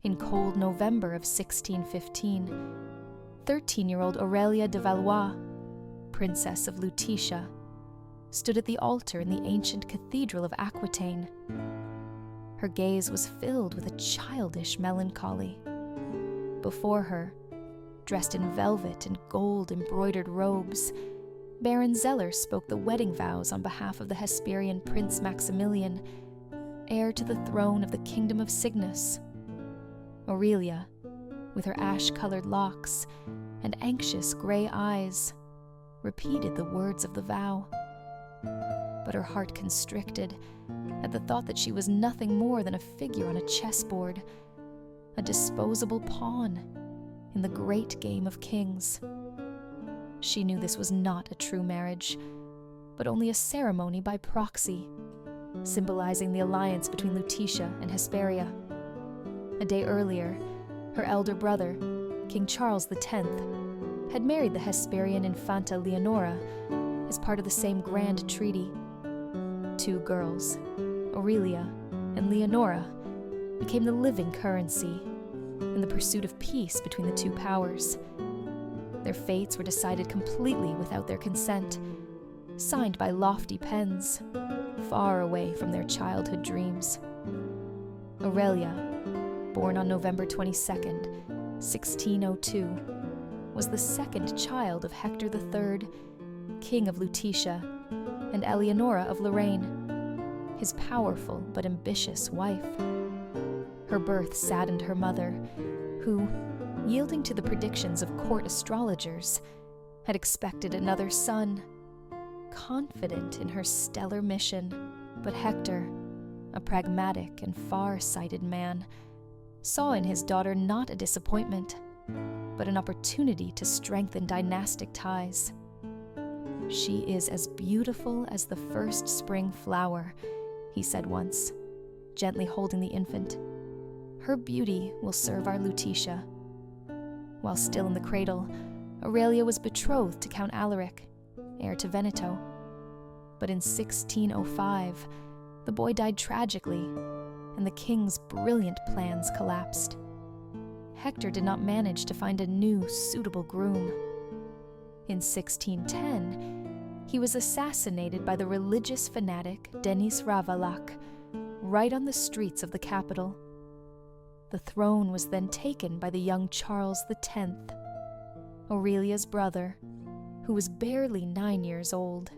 In cold November of 1615, 13-year-old Aurelia de Valois, Princess of Lutetia, stood at the altar in the ancient cathedral of Aquitaine. Her gaze was filled with a childish melancholy. Before her, dressed in velvet and gold-embroidered robes, Baron Zeller spoke the wedding vows on behalf of the Hesperian Prince Maximilian, heir to the throne of the Kingdom of Cygnus. Aurelia, with her ash-colored locks and anxious gray eyes, repeated the words of the vow. But her heart constricted at the thought that she was nothing more than a figure on a chessboard, a disposable pawn in the great game of kings. She knew this was not a true marriage, but only a ceremony by proxy, symbolizing the alliance between Lutetia and Hesperia. A day earlier, her elder brother, King Charles X, had married the Hesperian Infanta Leonora as part of the same grand treaty. Two girls, Aurelia and Leonora, became the living currency in the pursuit of peace between the two powers. Their fates were decided completely without their consent, signed by lofty pens, far away from their childhood dreams. Aurelia, born on November 22nd, 1602, was the second child of Hector III, King of Lutetia, and Eleonora of Lorraine, his powerful but ambitious wife. Her birth saddened her mother, who, yielding to the predictions of court astrologers, had expected another son, confident in her stellar mission. But Hector, a pragmatic and far-sighted man, saw in his daughter not a disappointment, but an opportunity to strengthen dynastic ties. "She is as beautiful as the first spring flower," he said once, gently holding the infant. "Her beauty will serve our Lutetia." While still in the cradle, Aurelia was betrothed to Count Alaric, heir to Veneto. But in 1605, the boy died tragically, and the king's brilliant plans collapsed. Hector did not manage to find a new, suitable groom. In 1610, he was assassinated by the religious fanatic Denis Ravaillac, right on the streets of the capital. The throne was then taken by the young Charles X, Aurelia's brother, who was barely 9 years old.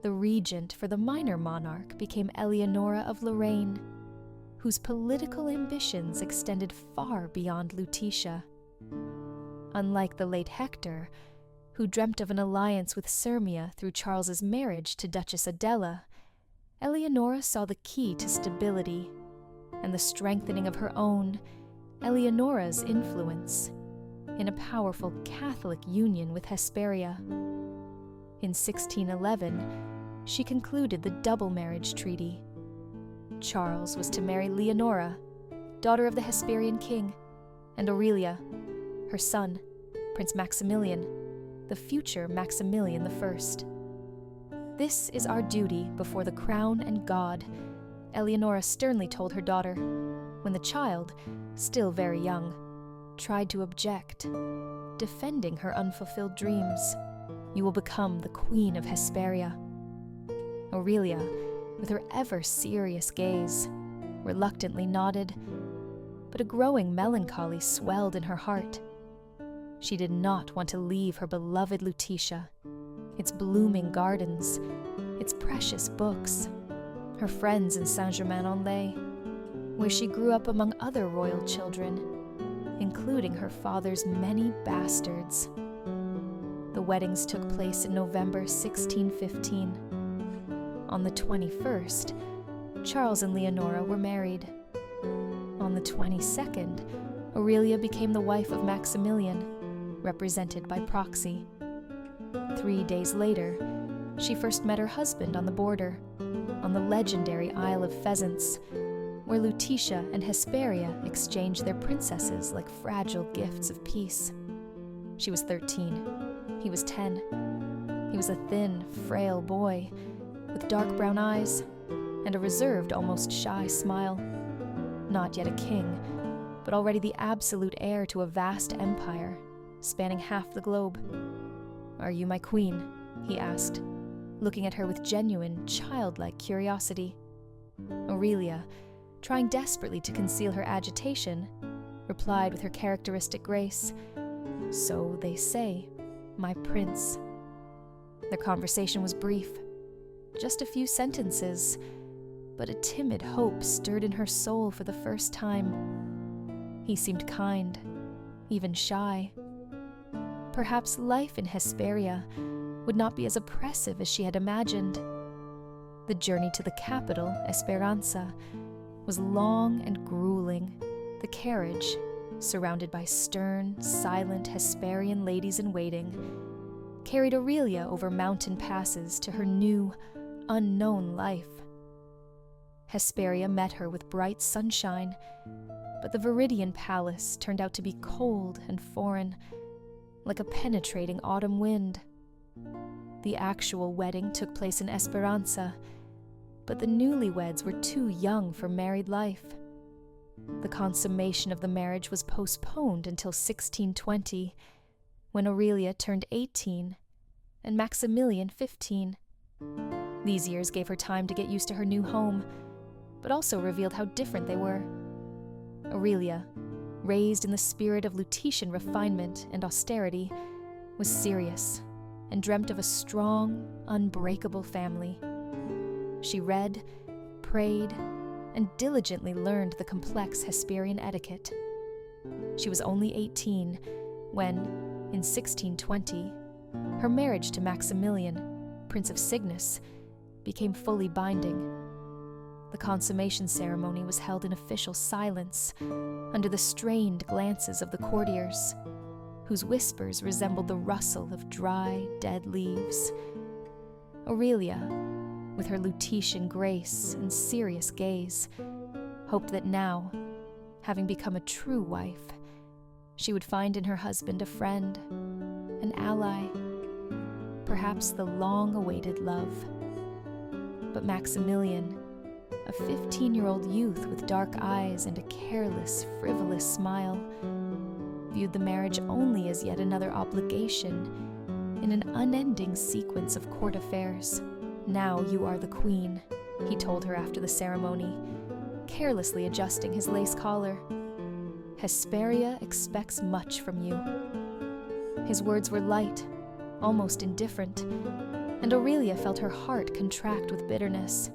The regent for the minor monarch became Eleonora of Lorraine, whose political ambitions extended far beyond Lutetia. Unlike the late Hector, who dreamt of an alliance with Sirmia through Charles's marriage to Duchess Adela, Eleonora saw the key to stability and the strengthening of her own, Eleonora's influence, in a powerful Catholic union with Hesperia. In 1611, she concluded the double marriage treaty. Charles was to marry Leonora, daughter of the Hesperian king, and Aurelia, her son, Prince Maximilian, the future Maximilian I. "This is our duty before the crown and God," Eleonora sternly told her daughter, when the child, still very young, tried to object, defending her unfulfilled dreams. "You will become the Queen of Hesperia." Aurelia, with her ever-serious gaze, reluctantly nodded, but a growing melancholy swelled in her heart. She did not want to leave her beloved Lutetia, its blooming gardens, its precious books, her friends in Saint-Germain-en-Laye, where she grew up among other royal children, including her father's many bastards. The weddings took place in November 1615. On the 21st, Charles and Leonora were married. On the 22nd, Aurelia became the wife of Maximilian, represented by proxy. 3 days later, she first met her husband on the border, on the legendary Isle of Pheasants, where Lutetia and Hesperia exchanged their princesses like fragile gifts of peace. She was 13. He was 10. He was a thin, frail boy, with dark brown eyes and a reserved, almost shy smile. Not yet a king, but already the absolute heir to a vast empire, spanning half the globe. "Are you my queen?" he asked, looking at her with genuine, childlike curiosity. Aurelia, trying desperately to conceal her agitation, replied with her characteristic grace, "So they say, my prince." Their conversation was brief, just a few sentences, but a timid hope stirred in her soul for the first time. He seemed kind, even shy. Perhaps life in Hesperia would not be as oppressive as she had imagined. The journey to the capital, Esperanza, was long and grueling. The carriage, surrounded by stern, silent Hesperian ladies-in-waiting, carried Aurelia over mountain passes to her new, unknown life. Hesperia met her with bright sunshine, but the Viridian palace turned out to be cold and foreign, like a penetrating autumn wind. The actual wedding took place in Esperanza, but the newlyweds were too young for married life. The consummation of the marriage was postponed until 1620, when Aurelia turned 18 and Maximilian 15. These years gave her time to get used to her new home, but also revealed how different they were. Aurelia, raised in the spirit of Lutetian refinement and austerity, was serious and dreamt of a strong, unbreakable family. She read, prayed, and diligently learned the complex Hesperian etiquette. She was only 18 when, in 1620, her marriage to Maximilian, Prince of Cygnus, became fully binding. The consummation ceremony was held in official silence, under the strained glances of the courtiers, whose whispers resembled the rustle of dry, dead leaves. Aurelia, with her Lutetian grace and serious gaze, hoped that now, having become a true wife, she would find in her husband a friend, an ally, perhaps the long-awaited love. But Maximilian, a 15-year-old youth with dark eyes and a careless, frivolous smile, viewed the marriage only as yet another obligation in an unending sequence of court affairs. "Now you are the queen," he told her after the ceremony, carelessly adjusting his lace collar. "Hesperia expects much from you." His words were light, almost indifferent, and Aurelia felt her heart contract with bitterness.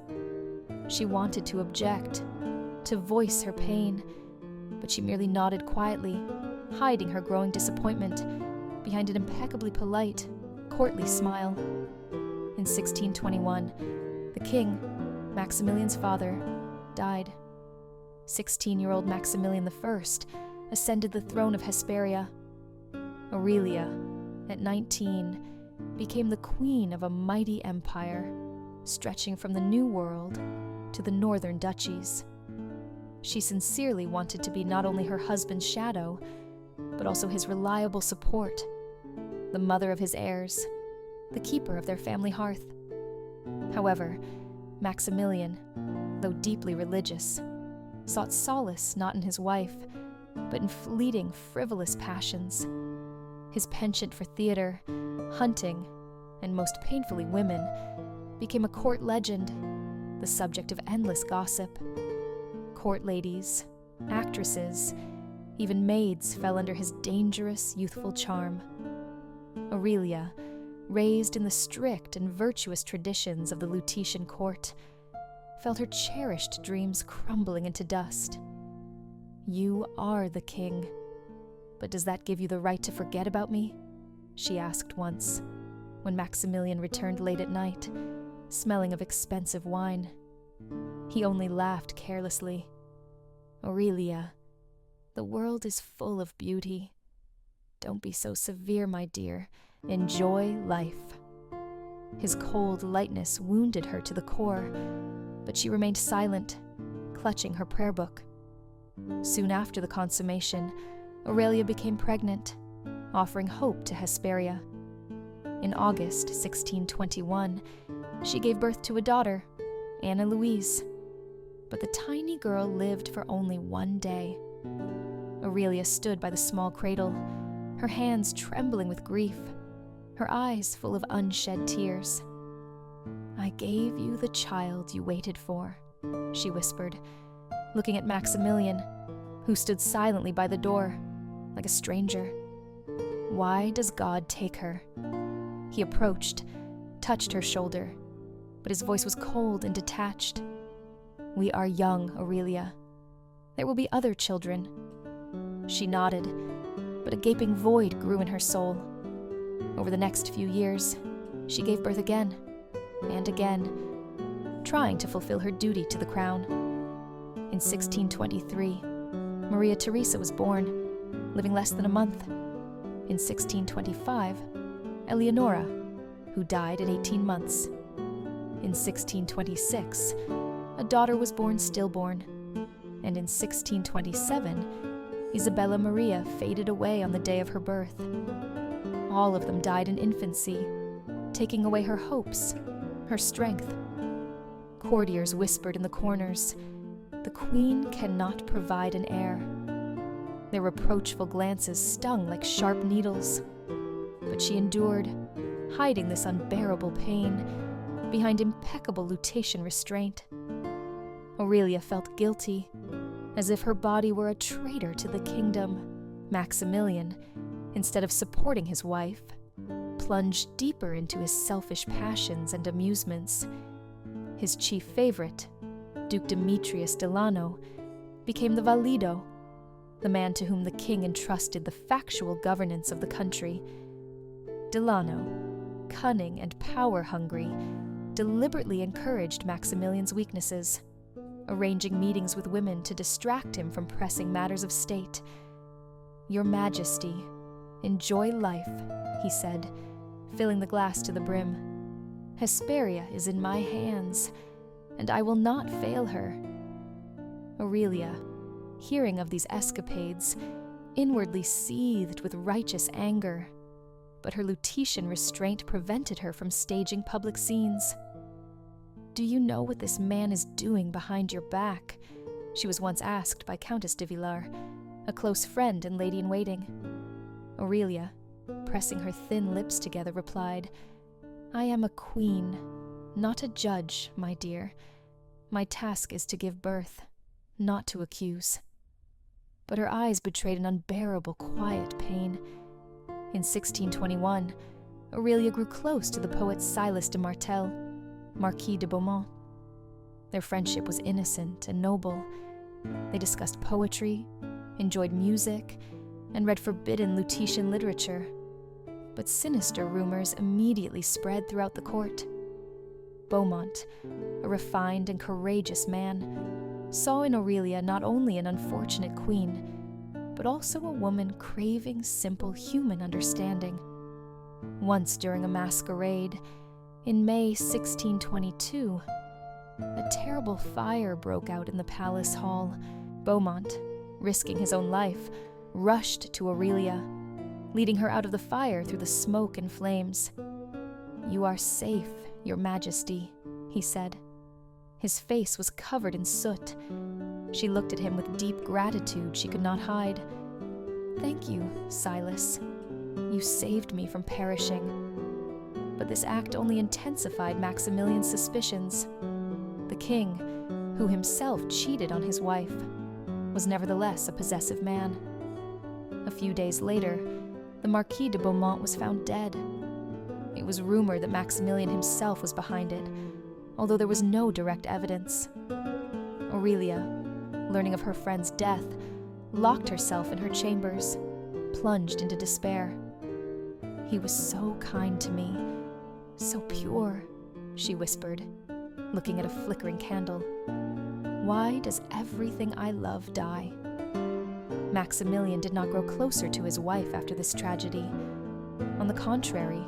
She wanted to object, to voice her pain, but she merely nodded quietly, hiding her growing disappointment behind an impeccably polite, courtly smile. In 1621, the king, Maximilian's father, died. 16-year-old Maximilian I ascended the throne of Hesperia. Aurelia, at 19, became the queen of a mighty empire, stretching from the New World to the northern duchies. She sincerely wanted to be not only her husband's shadow, but also his reliable support, the mother of his heirs, the keeper of their family hearth. However, Maximilian, though deeply religious, sought solace not in his wife, but in fleeting, frivolous passions. His penchant for theater, hunting, and most painfully women, became a court legend, the subject of endless gossip. Court ladies, actresses, even maids fell under his dangerous, youthful charm. Aurelia, raised in the strict and virtuous traditions of the Lutetian court, felt her cherished dreams crumbling into dust. "You are the king, but does that give you the right to forget about me?" she asked once, when Maximilian returned late at night, smelling of expensive wine. He only laughed carelessly. "Aurelia, the world is full of beauty. Don't be so severe, my dear. Enjoy life." His cold lightness wounded her to the core, but she remained silent, clutching her prayer book. Soon after the consummation, Aurelia became pregnant, offering hope to Hesperia. In August 1621, she gave birth to a daughter, Anna Louise. But the tiny girl lived for only one day. Aurelia stood by the small cradle, her hands trembling with grief, her eyes full of unshed tears. "I gave you the child you waited for," she whispered, looking at Maximilian, who stood silently by the door, like a stranger. "Why does God take her?" He approached, touched her shoulder, but his voice was cold and detached. "We are young, Aurelia. There will be other children." She nodded, but a gaping void grew in her soul. Over the next few years, she gave birth again and again, trying to fulfill her duty to the crown. In 1623, Maria Theresa was born, living less than a month. In 1625, Eleonora, who died at 18 months. In 1626, a daughter was born stillborn, and in 1627, Isabella Maria faded away on the day of her birth. All of them died in infancy, taking away her hopes, her strength. Courtiers whispered in the corners, "The queen cannot provide an heir." Their reproachful glances stung like sharp needles. But she endured, hiding this unbearable pain behind impeccable lutetion restraint. Aurelia felt guilty, as if her body were a traitor to the kingdom. Maximilian, instead of supporting his wife, plunged deeper into his selfish passions and amusements. His chief favorite, Duke Demetrius Delano, became the valido, the man to whom the king entrusted the factual governance of the country. Delano, cunning and power-hungry, deliberately encouraged Maximilian's weaknesses, arranging meetings with women to distract him from pressing matters of state. "Your Majesty, enjoy life," he said, filling the glass to the brim. "Hesperia is in my hands, and I will not fail her." Aurelia, hearing of these escapades, inwardly seethed with righteous anger, but her Lutetian restraint prevented her from staging public scenes. "Do you know what this man is doing behind your back?" she was once asked by Countess de Villars, a close friend and lady-in-waiting. Aurelia, pressing her thin lips together, replied, "I am a queen, not a judge, my dear. My task is to give birth, not to accuse." But her eyes betrayed an unbearable quiet pain. In 1621, Aurelia grew close to the poet Silas de Martel, Marquis de Beaumont. Their friendship was innocent and noble. They discussed poetry, enjoyed music, and read forbidden Lutetian literature. But sinister rumors immediately spread throughout the court. Beaumont, a refined and courageous man, saw in Aurelia not only an unfortunate queen, but also a woman craving simple human understanding. Once during a masquerade, in May 1622, a terrible fire broke out in the palace hall. Beaumont, risking his own life, rushed to Aurelia, leading her out of the fire through the smoke and flames. "You are safe, Your Majesty," he said. His face was covered in soot. She looked at him with deep gratitude she could not hide. "Thank you, Silas. You saved me from perishing." But this act only intensified Maximilian's suspicions. The king, who himself cheated on his wife, was nevertheless a possessive man. A few days later, the Marquis de Beaumont was found dead. It was rumored that Maximilian himself was behind it, although there was no direct evidence. Aurelia, learning of her friend's death, locked herself in her chambers, plunged into despair. "He was so kind to me, so pure," she whispered, looking at a flickering candle. "Why does everything I love die?" Maximilian did not grow closer to his wife after this tragedy. On the contrary,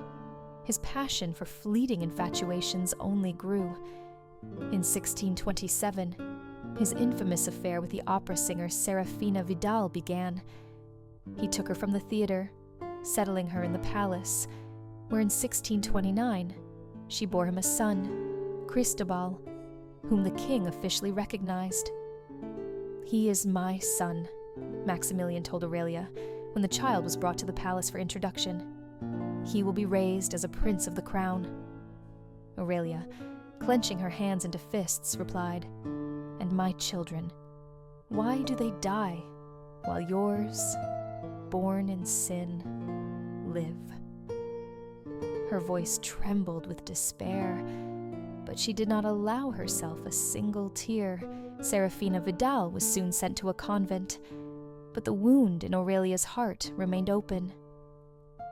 his passion for fleeting infatuations only grew. In 1627, his infamous affair with the opera singer Serafina Vidal began. He took her from the theater, settling her in the palace, where in 1629 she bore him a son, Cristobal, whom the king officially recognized. "He is my son," Maximilian told Aurelia when the child was brought to the palace for introduction. "He will be raised as a prince of the crown." Aurelia, clenching her hands into fists, replied, "And my children, why do they die while yours, born in sin, live?" Her voice trembled with despair, but she did not allow herself a single tear. Serafina Vidal was soon sent to a convent, but the wound in Aurelia's heart remained open.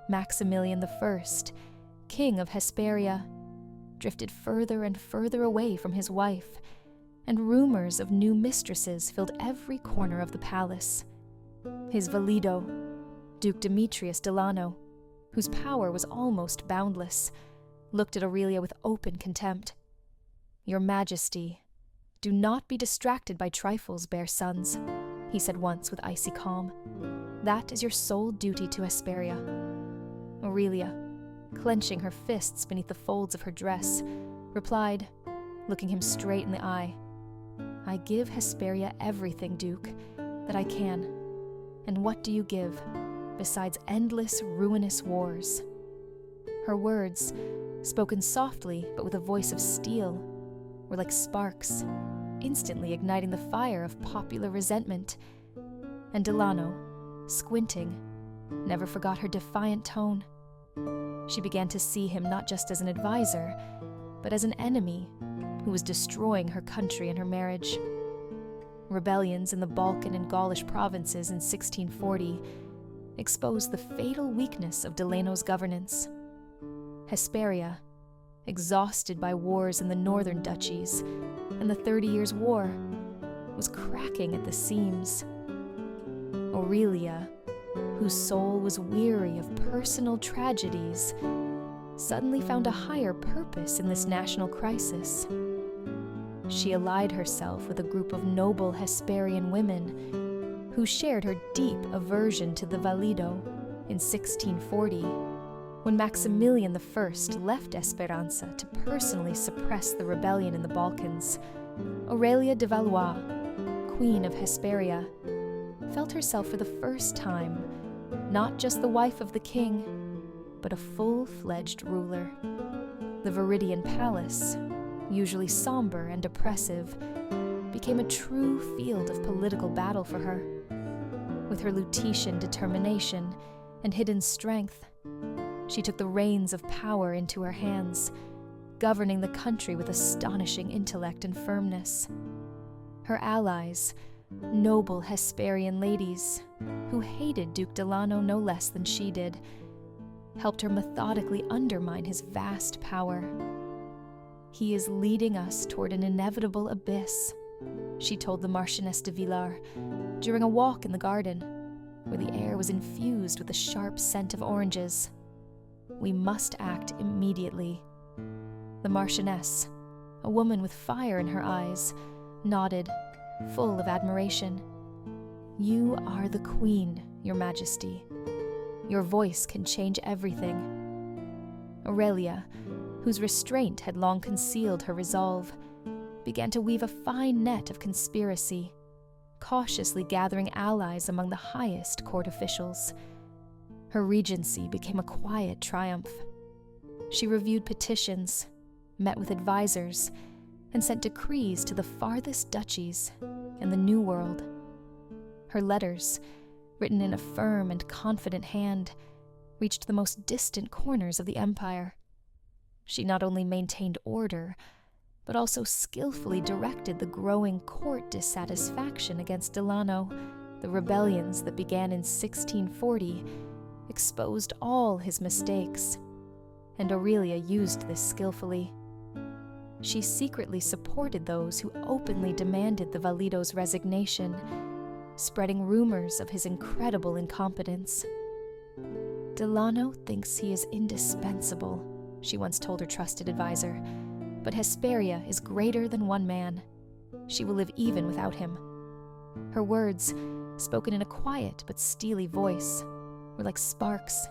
Maximilian I, king of Hesperia, drifted further and further away from his wife, and rumors of new mistresses filled every corner of the palace. His valido, Duke Demetrius Delano, whose power was almost boundless, looked at Aurelia with open contempt. "Your Majesty, do not be distracted by trifles, bare sons," he said once with icy calm. "That is your sole duty to Hesperia." Aurelia, clenching her fists beneath the folds of her dress, replied, looking him straight in the eye, "I give Hesperia everything, Duke, that I can. And what do you give, besides endless, ruinous wars?" Her words, spoken softly but with a voice of steel, were like sparks, instantly igniting the fire of popular resentment. And Delano, squinting, never forgot her defiant tone. She began to see him not just as an advisor, but as an enemy who was destroying her country and her marriage. Rebellions in the Balkan and Gaulish provinces in 1640 exposed the fatal weakness of Delano's governance. Hesperia, exhausted by wars in the northern duchies and the 30 Years' War, was cracking at the seams. Aurelia, whose soul was weary of personal tragedies, suddenly found a higher purpose in this national crisis. She allied herself with a group of noble Hesperian women who shared her deep aversion to the valido in 1640, when Maximilian I left Esperanza to personally suppress the rebellion in the Balkans. Aurelia de Valois, Queen of Hesperia, felt herself for the first time not just the wife of the king, but a full-fledged ruler. The Viridian Palace, usually somber and oppressive, became a true field of political battle for her. With her Lutetian determination and hidden strength, she took the reins of power into her hands, governing the country with astonishing intellect and firmness. Her allies, noble Hesperian ladies, who hated Duke Delano no less than she did, helped her methodically undermine his vast power. "He is leading us toward an inevitable abyss," she told the Marchioness de Villars during a walk in the garden, where the air was infused with the sharp scent of oranges. "We must act immediately." The Marchioness, a woman with fire in her eyes, nodded, full of admiration. "You are the Queen, Your Majesty. Your voice can change everything." Aurelia, whose restraint had long concealed her resolve, began to weave a fine net of conspiracy, cautiously gathering allies among the highest court officials. Her regency became a quiet triumph. She reviewed petitions, met with advisors, and sent decrees to the farthest duchies and the New World. Her letters, written in a firm and confident hand, reached the most distant corners of the empire. She not only maintained order, but also skillfully directed the growing court dissatisfaction against Delano. The rebellions that began in 1640 exposed all his mistakes, and Aurelia used this skillfully. She secretly supported those who openly demanded the valido's resignation, spreading rumors of his incredible incompetence. "Delano thinks he is indispensable," she once told her trusted advisor, "but Hesperia is greater than one man. She will live even without him." Her words, spoken in a quiet but steely voice, were like sparks,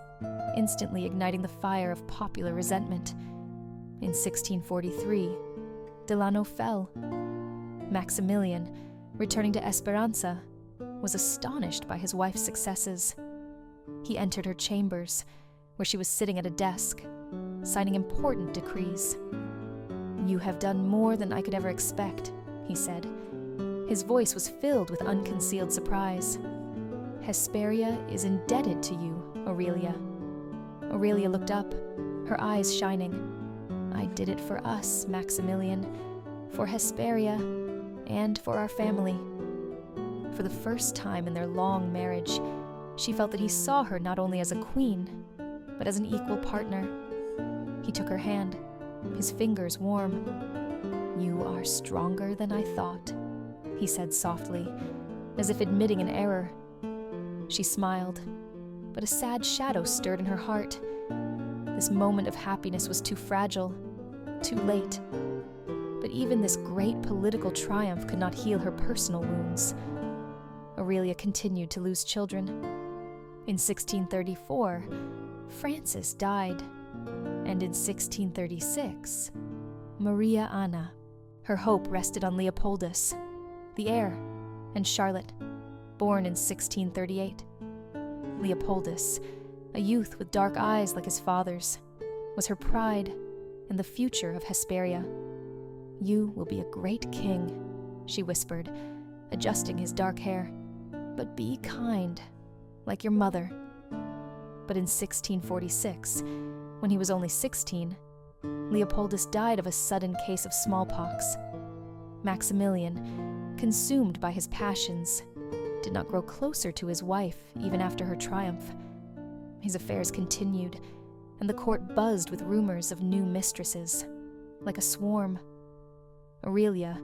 instantly igniting the fire of popular resentment. In 1643, Delano fell. Maximilian, returning to Esperanza, was astonished by his wife's successes. He entered her chambers, where she was sitting at a desk, signing important decrees. "You have done more than I could ever expect," he said. His voice was filled with unconcealed surprise. "Hesperia is indebted to you, Aurelia." Aurelia looked up, her eyes shining. "I did it for us, Maximilian, for Hesperia, and for our family." For the first time in their long marriage, she felt that he saw her not only as a queen, but as an equal partner. He took her hand, his fingers warm. "You are stronger than I thought," he said softly, as if admitting an error. She smiled, but a sad shadow stirred in her heart. This moment of happiness was too fragile, too late. But even this great political triumph could not heal her personal wounds. Aurelia continued to lose children. In 1634, Francis died, and in 1636, Maria Anna. Her hope rested on Leopoldus, the heir, and Charlotte, born in 1638. Leopoldus, a youth with dark eyes like his father's, was her pride and the future of Hesperia. "You will be a great king," she whispered, adjusting his dark hair. "But be kind, like your mother." But in 1646, when he was only 16, Leopoldus died of a sudden case of smallpox. Maximilian, consumed by his passions, did not grow closer to his wife even after her triumph. His affairs continued, and the court buzzed with rumors of new mistresses, like a swarm. Aurelia,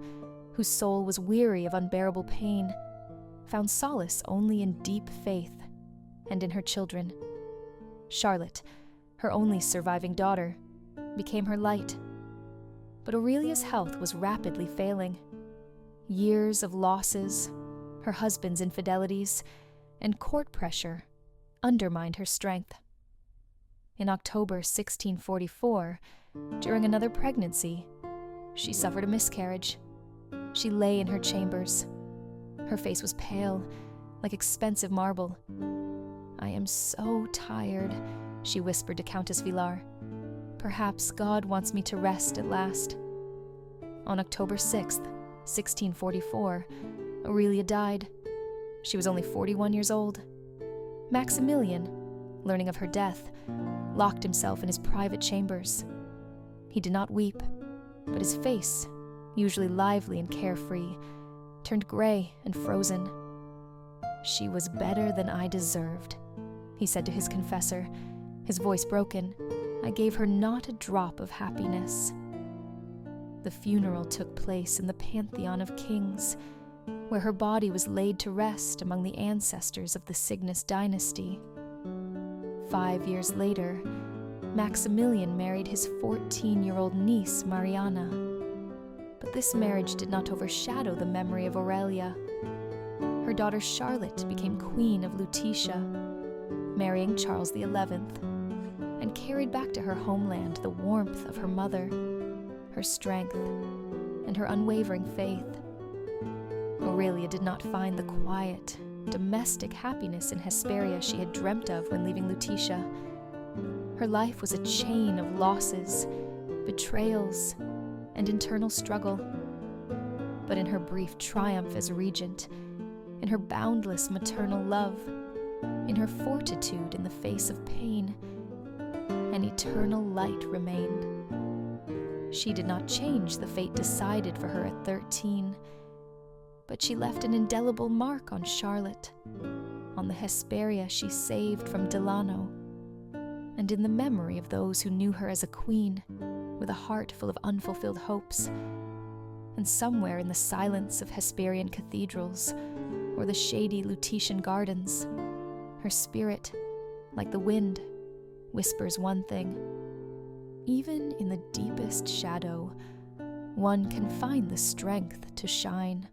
whose soul was weary of unbearable pain, found solace only in deep faith and in her children. Charlotte, her only surviving daughter, became her light. But Aurelia's health was rapidly failing. Years of losses, her husband's infidelities, and court pressure undermined her strength. In October 1644, during another pregnancy, she suffered a miscarriage. She lay in her chambers. Her face was pale, like expensive marble. "I am so tired," she whispered to Countess Villar. "Perhaps God wants me to rest at last." On October 6th, 1644, Aurelia died. She was only 41 years old. Maximilian, learning of her death, locked himself in his private chambers. He did not weep, but his face, usually lively and carefree, turned gray and frozen. "She was better than I deserved," he said to his confessor, his voice broken. "I gave her not a drop of happiness." The funeral took place in the Pantheon of Kings, where her body was laid to rest among the ancestors of the Cygnus dynasty. 5 years later, Maximilian married his 14-year-old niece, Mariana. But this marriage did not overshadow the memory of Aurelia. Her daughter Charlotte became Queen of Lutetia, marrying Charles XI, and carried back to her homeland the warmth of her mother, her strength, and her unwavering faith. Aurelia did not find the quiet, domestic happiness in Hesperia she had dreamt of when leaving Lutetia. Her life was a chain of losses, betrayals, and internal struggle. But in her brief triumph as regent, in her boundless maternal love, in her fortitude in the face of pain, an eternal light remained. She did not change the fate decided for her at 13, but she left an indelible mark on Charlotte, on the Hesperia she saved from Delano, and in the memory of those who knew her as a queen, with a heart full of unfulfilled hopes. And somewhere in the silence of Hesperian cathedrals, or the shady Lutetian gardens, her spirit, like the wind, whispers one thing: even in the deepest shadow, one can find the strength to shine.